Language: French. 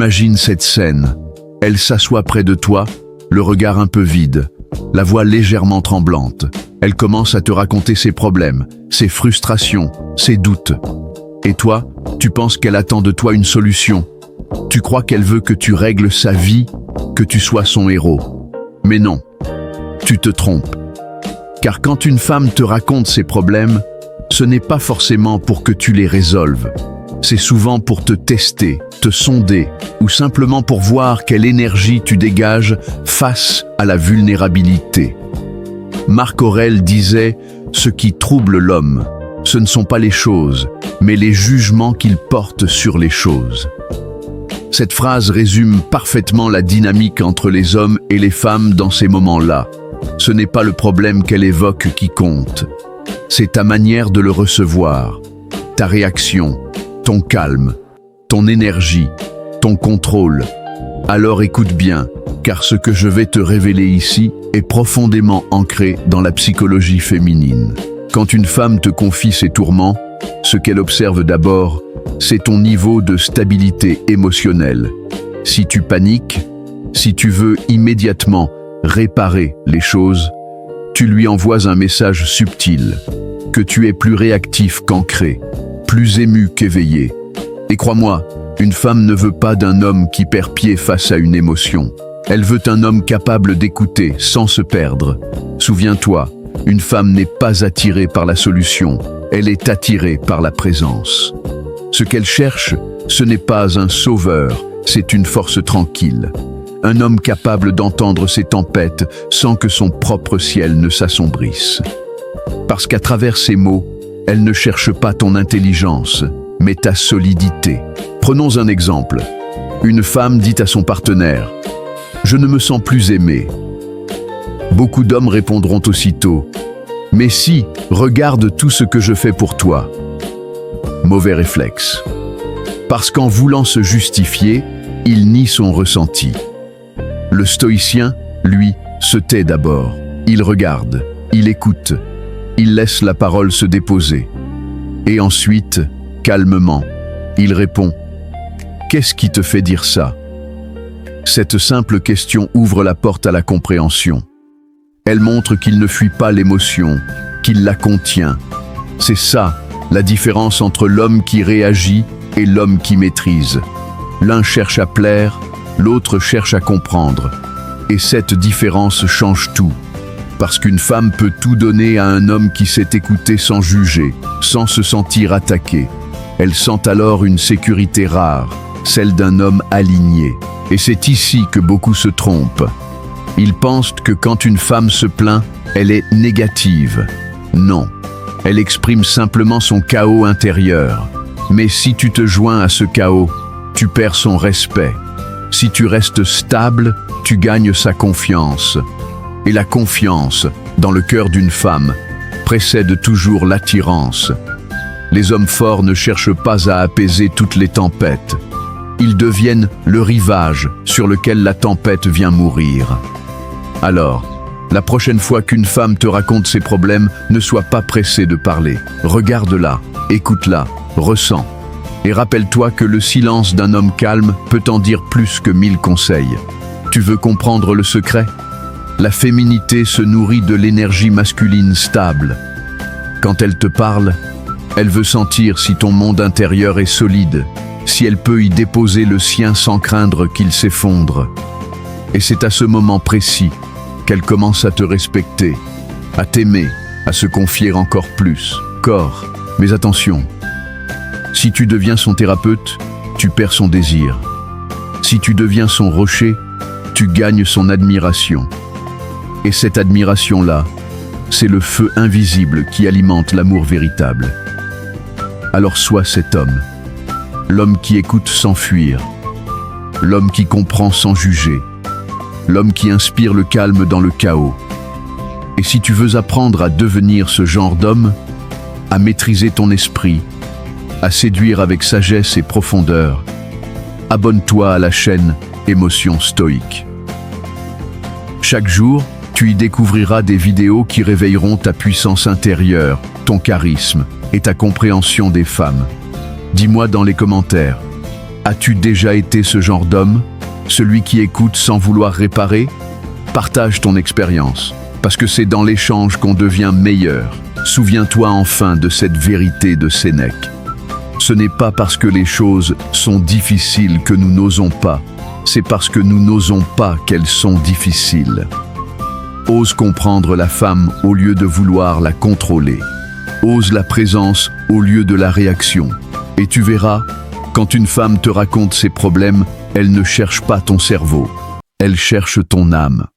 Imagine cette scène. Elle s'assoit près de toi, le regard un peu vide, la voix légèrement tremblante. Elle commence à te raconter ses problèmes, ses frustrations, ses doutes. Et toi, tu penses qu'elle attend de toi une solution. Tu crois qu'elle veut que tu règles sa vie, que tu sois son héros. Mais non, tu te trompes. Car quand une femme te raconte ses problèmes, ce n'est pas forcément pour que tu les résolves. C'est souvent pour te tester, te sonder, ou simplement pour voir quelle énergie tu dégages face à la vulnérabilité. Marc Aurèle disait « Ce qui trouble l'homme, ce ne sont pas les choses, mais les jugements qu'il porte sur les choses. » Cette phrase résume parfaitement la dynamique entre les hommes et les femmes dans ces moments-là. Ce n'est pas le problème qu'elle évoque qui compte. C'est ta manière de le recevoir, ta réaction, ton calme, ton énergie, ton contrôle. Alors écoute bien, car ce que je vais te révéler ici est profondément ancré dans la psychologie féminine. Quand une femme te confie ses tourments, ce qu'elle observe d'abord, c'est ton niveau de stabilité émotionnelle. Si tu paniques, si tu veux immédiatement réparer les choses, tu lui envoies un message subtil, que tu es plus réactif qu'ancré, plus ému qu'éveillé. Et crois-moi, une femme ne veut pas d'un homme qui perd pied face à une émotion. Elle veut un homme capable d'écouter sans se perdre. Souviens-toi, une femme n'est pas attirée par la solution, elle est attirée par la présence. Ce qu'elle cherche, ce n'est pas un sauveur, c'est une force tranquille. Un homme capable d'entendre ses tempêtes sans que son propre ciel ne s'assombrisse. Parce qu'à travers ses mots, elle ne cherche pas ton intelligence, mais ta solidité. Prenons un exemple. Une femme dit à son partenaire « Je ne me sens plus aimée ». Beaucoup d'hommes répondront aussitôt « Mais si, regarde tout ce que je fais pour toi ». Mauvais réflexe. Parce qu'en voulant se justifier, il nie son ressenti. Le stoïcien, lui, se tait d'abord. Il regarde, il écoute, il laisse la parole se déposer. Et ensuite, calmement, il répond « Qu'est-ce qui te fait dire ça ?» Cette simple question ouvre la porte à la compréhension. Elle montre qu'il ne fuit pas l'émotion, qu'il la contient. C'est ça, la différence entre l'homme qui réagit et l'homme qui maîtrise. L'un cherche à plaire, l'autre cherche à comprendre. Et cette différence change tout. Parce qu'une femme peut tout donner à un homme qui sait écouter sans juger, sans se sentir attaqué. Elle sent alors une sécurité rare, celle d'un homme aligné. Et c'est ici que beaucoup se trompent. Ils pensent que quand une femme se plaint, elle est négative. Non, elle exprime simplement son chaos intérieur. Mais si tu te joins à ce chaos, tu perds son respect. Si tu restes stable, tu gagnes sa confiance. Et la confiance, dans le cœur d'une femme, précède toujours l'attirance. Les hommes forts ne cherchent pas à apaiser toutes les tempêtes. Ils deviennent le rivage sur lequel la tempête vient mourir. Alors, la prochaine fois qu'une femme te raconte ses problèmes, ne sois pas pressé de parler. Regarde-la, écoute-la, ressens. Et rappelle-toi que le silence d'un homme calme peut en dire plus que 1000 conseils. Tu veux comprendre le secret ? La féminité se nourrit de l'énergie masculine stable. Quand elle te parle, elle veut sentir si ton monde intérieur est solide, si elle peut y déposer le sien sans craindre qu'il s'effondre. Et c'est à ce moment précis qu'elle commence à te respecter, à t'aimer, à se confier encore plus. Corps, mais attention, si tu deviens son thérapeute, tu perds son désir. Si tu deviens son rocher, tu gagnes son admiration. Et cette admiration-là, c'est le feu invisible qui alimente l'amour véritable. Alors sois cet homme, l'homme qui écoute sans fuir, l'homme qui comprend sans juger, l'homme qui inspire le calme dans le chaos. Et si tu veux apprendre à devenir ce genre d'homme, à maîtriser ton esprit, à séduire avec sagesse et profondeur, abonne-toi à la chaîne Émotions Stoïques. Chaque jour, tu y découvriras des vidéos qui réveilleront ta puissance intérieure, ton charisme et ta compréhension des femmes. Dis-moi dans les commentaires, As-tu déjà été ce genre d'homme? Celui qui écoute sans vouloir réparer? Partage ton expérience, parce que c'est dans l'échange qu'on devient meilleur. Souviens-toi enfin de cette vérité de Sénèque. Ce n'est pas parce que les choses sont difficiles que nous n'osons pas, c'est parce que nous n'osons pas qu'elles sont difficiles. Ose comprendre la femme au lieu de vouloir la contrôler. Ose la présence au lieu de la réaction. Et tu verras, quand une femme te raconte ses problèmes, elle ne cherche pas ton cerveau, elle cherche ton âme.